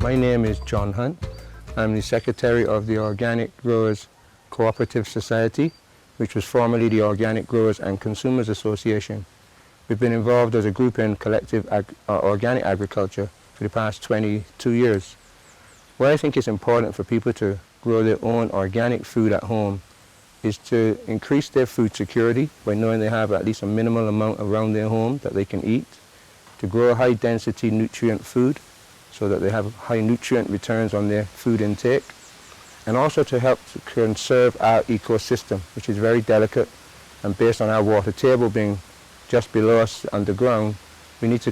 My name is John Hunt. I'm the Secretary of the Organic Growers Cooperative Society, which was formerly the Organic Growers and Consumers Association. We've been involved as a group in collective organic agriculture for the past 22 years. Why I think it's important for people to grow their own organic food at home is to increase their food security by knowing they have at least a minimal amount around their home that they can eat, to grow high density nutrient food so that they have high nutrient returns on their food intake, and also to help to conserve our ecosystem, which is very delicate, and based on our water table being just below us underground, we need to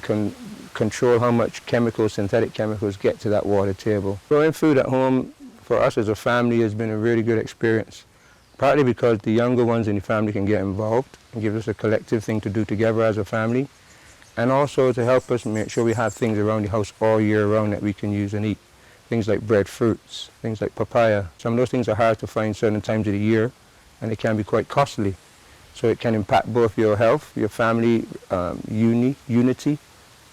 control how much chemicals, synthetic chemicals, get to that water table. Growing food at home for us as a family has been a really good experience, partly because the younger ones in the family can get involved and give us a collective thing to do together as a family, and also to help us make sure we have things around the house all year round that we can use and eat. Things like breadfruits, things like papaya. Some of those things are hard to find certain times of the year, and they can be quite costly. So it can impact both your health, your family unity,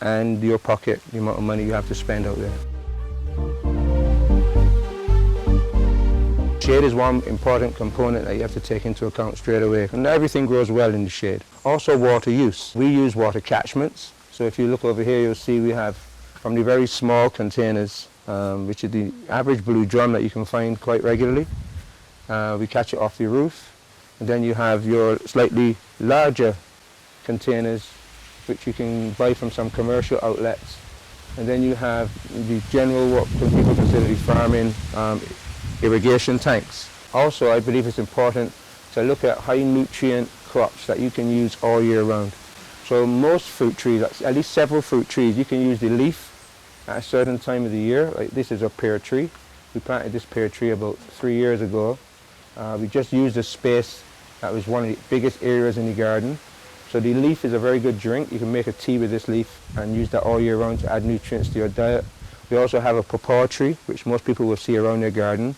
and your pocket, the amount of money you have to spend out there. Shade is one important component that you have to take into account straight away. And everything grows well in the shade. Also water use. We use water catchments. So if you look over here, you'll see we have from the very small containers, which is the average blue drum that you can find quite regularly. We catch it off the roof. And then you have your slightly larger containers, which you can buy from some commercial outlets. And then you have the general, what people consider the farming irrigation tanks. Also, I believe it's important to look at high nutrient crops that you can use all year round. So most fruit trees, at least several fruit trees, you can use the leaf at a certain time of the year. Like this is a pear tree. We planted this pear tree about 3 years ago. We just used a space that was one of the biggest areas in the garden. So the leaf is a very good drink. You can make a tea with this leaf and use that all year round to add nutrients to your diet. We also have a papaw tree, which most people will see around their garden.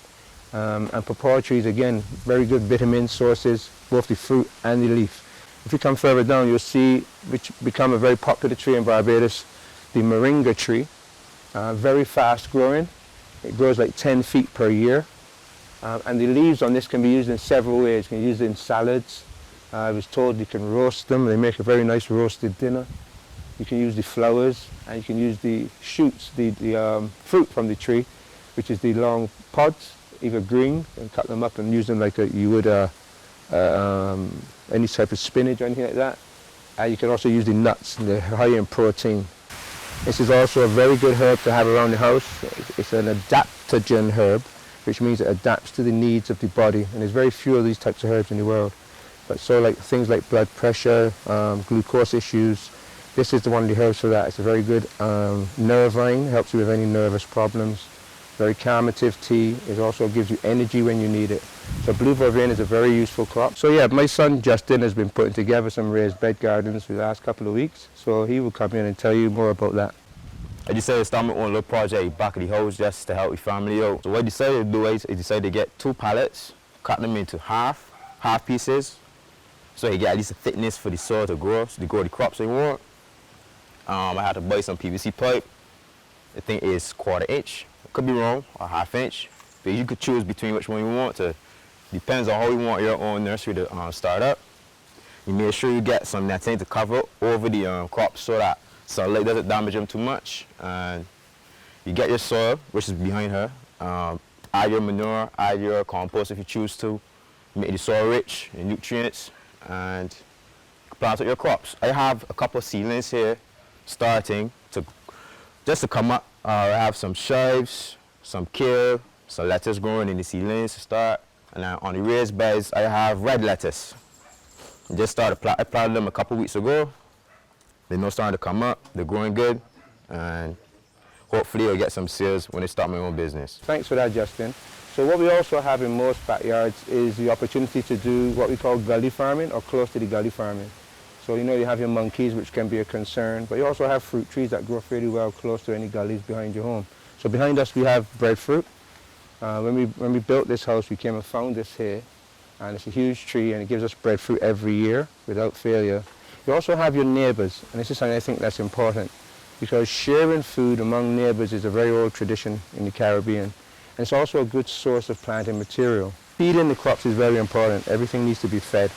And papaw trees, again, very good vitamin sources, both the fruit and the leaf. If you come further down, you'll see, which become a very popular tree in Barbados, the moringa tree. Very fast growing. It grows like 10 feet per year. And the leaves on this can be used in several ways. You can use it in salads. I was told you can roast them. They make a very nice roasted dinner. You can use the flowers, and you can use the shoots, the fruit from the tree, which is the long pods, either green, and cut them up and use them like you would any type of spinach or anything like that. And you can also use the nuts, and they're high in protein. This is also a very good herb to have around the house. It's an adaptogen herb, which means it adapts to the needs of the body, and there's very few of these types of herbs in the world. But so like things like blood pressure, glucose issues, this is one of the herbs for that. It's a very good nervine, helps you with any nervous problems. Very calmative tea. It also gives you energy when you need it. So blue vervain is a very useful crop. So yeah, my son Justin has been putting together some raised bed gardens for the last couple of weeks. So he will come in and tell you more about that. I decided to start my own little project back of the house just to help the family out. So what I decided to do is I decided to get 2 pallets, cut them into half pieces, so you get at least a thickness for the soil to grow the crops I want. I had to buy some PVC pipe. I think it's 1/4 inch. Could be wrong, or 1/2 inch. But you could choose between which one you want to. Depends on how you want your own nursery to start up. You make sure you get some netting to cover over the crops so that sunlight doesn't damage them too much. And you get your soil, which is behind her. Add your manure, add your compost if you choose to. Make the soil rich in nutrients and plant out your crops. I have a couple of seedlings here starting just to come up. I have some chives, some kale, some lettuce growing in the seedlings to start. And then on the raised beds, I have red lettuce. I planted them a couple weeks ago. They're now starting to come up. They're growing good. And hopefully I'll get some sales when I start my own business. Thanks for that, Justin. So what we also have in most backyards is the opportunity to do what we call gully farming, or close to the gully farming. So you know you have your monkeys, which can be a concern, but you also have fruit trees that grow fairly well close to any gullies behind your home. So behind us we have breadfruit. When we built this house, we came and found this here, and it's a huge tree, and it gives us breadfruit every year without failure. You also have your neighbours, and this is something I think that's important. because sharing food among neighbours is a very old tradition in the Caribbean. And it's also a good source of planting material. Feeding the crops is very important. Everything needs to be fed.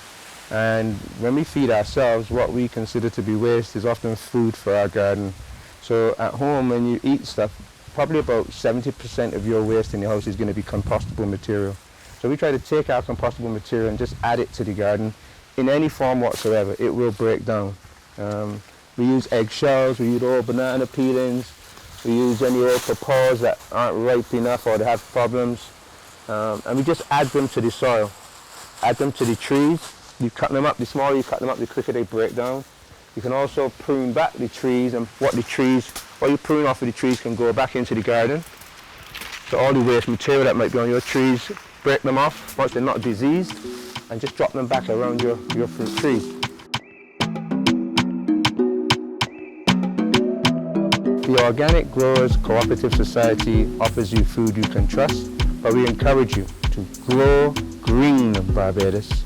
And when we feed ourselves, what we consider to be waste is often food for our garden. So at home, when you eat stuff, probably about 70% of your waste in your house is going to be compostable material. So we try to take our compostable material and just add it to the garden in any form whatsoever. It will break down. We use eggshells, we use old banana peelings, we use any old papaws that aren't ripe enough or they have problems. And we just add them to the soil, add them to the trees. You cut them up, the smaller you cut them up, the quicker they break down. You can also prune back the trees, and what you prune off of the trees can go back into the garden. So all the waste material that might be on your trees, break them off once they're not diseased, and just drop them back around your fruit trees. The Organic Growers Cooperative Society offers you food you can trust, but we encourage you to grow green, Barbados.